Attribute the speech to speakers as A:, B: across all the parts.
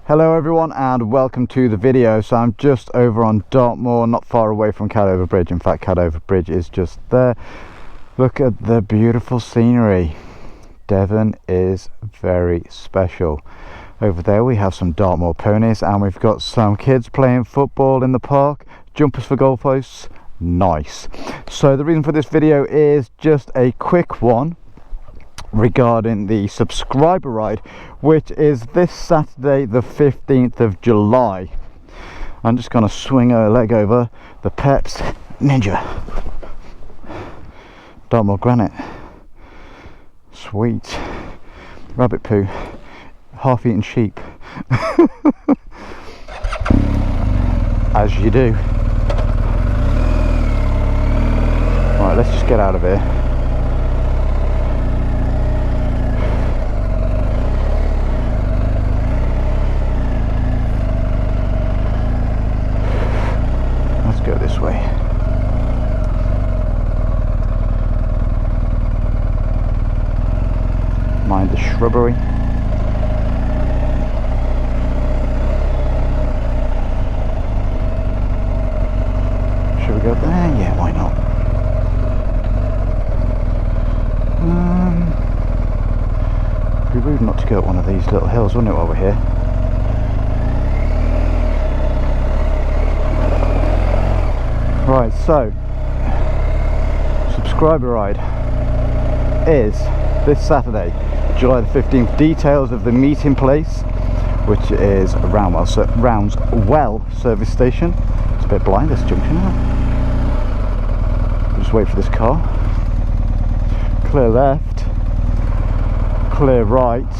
A: Hello everyone and welcome to the video. So I'm just over on Dartmoor, not far away from Cadover Bridge. In fact, Cadover Bridge is just there. Look at the beautiful scenery. Devon is very special. Over there we have some Dartmoor ponies and we've got some kids playing football in the park. Jumpers for goalposts. Nice. So the reason for this video is just a quick one regarding the subscriber ride, which is this Saturday the 15th of July. I'm just gonna swing a leg over the Peps Ninja Dartmoor Granite. Sweet. Rabbit poo. Half-eaten sheep. As you do. Right, let's just get out of here. Go this way. Mind the shrubbery. Should we go there? Yeah, why not? It'd be rude not to go up one of these little hills, wouldn't it, while we're here? Right, so subscriber ride is this Saturday, July the 15th. Details of the meeting place, which is Roundswell Service Station. It's a bit blind, this junction now. Just wait for this car. Clear left, clear right.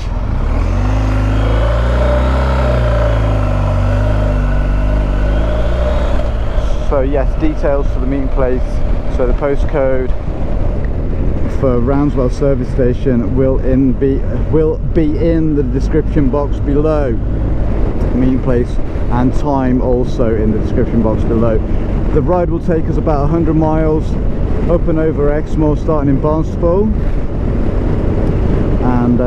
A: So yes, details for the meeting place. So the postcode for Roundswell Service Station will be in the description box below. Meeting place and time also in the description box below. The ride will take us about 100 miles up and over Exmoor, starting in Barnstaple. And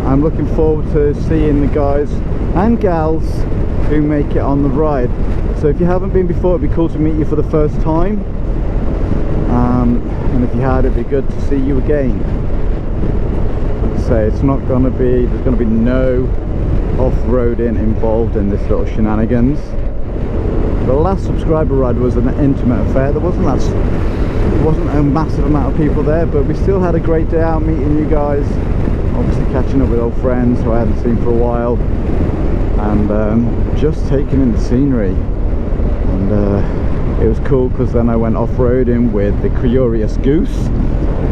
A: I'm looking forward to seeing the guys and gals who make it on the ride. So if you haven't been before, it'd be cool to meet you for the first time, and if you had, it'd be good to see you again. Like I say, it's not going to be, there's going to be no off-roading involved in this little shenanigans. The last subscriber ride was an intimate affair. There wasn't a massive amount of people there, but we still had a great day out meeting you guys, obviously catching up with old friends who I hadn't seen for a while, and just taking in the scenery. And it was cool because then I went off-roading with the Curious Goose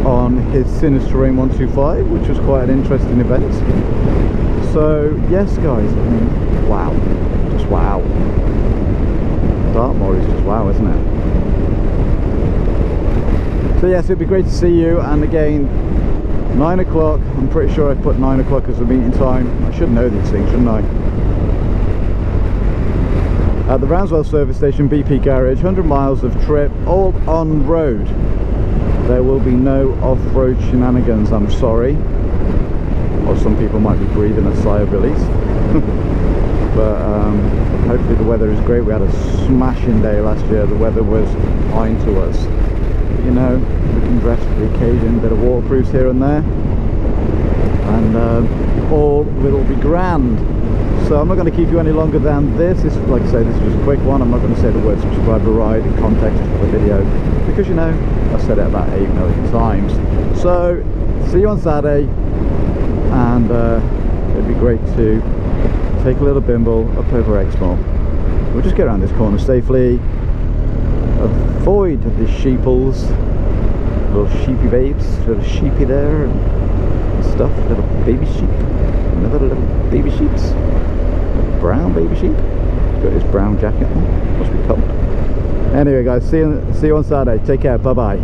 A: on his Sinister Aim 125, which was quite an interesting event. So yes guys, I mean, wow, just wow. Dartmoor is just wow, isn't it? So yes, it'd be great to see you. And again, 9 o'clock, I'm pretty sure I put 9 o'clock as the meeting time. I should know these things, shouldn't I? At the Roundswell Service Station, BP Garage, 100 miles of trip, all on road. There will be no off-road shenanigans, I'm sorry. Or some people might be breathing a sigh of relief. But hopefully the weather is great. We had a smashing day last year. The weather was kind to us. But, you know, we can dress for the occasion, bit of waterproofs here and there. And all will be grand. So I'm not going to keep you any longer than this. This, like I say, this is just a quick one. I'm not going to say the word subscriber ride in context of the video, because, you know, I've said it about 8 million times. So see you on Saturday, and it'd be great to take a little bimble up over Exmoor. We'll just get around this corner safely, avoid the sheeples, little sheepy babes, little sheepy there and stuff, little baby sheep, another little baby sheeps. Brown baby sheep, got his brown jacket on, must be cold. Anyway guys, see you on Saturday. Take care, bye bye.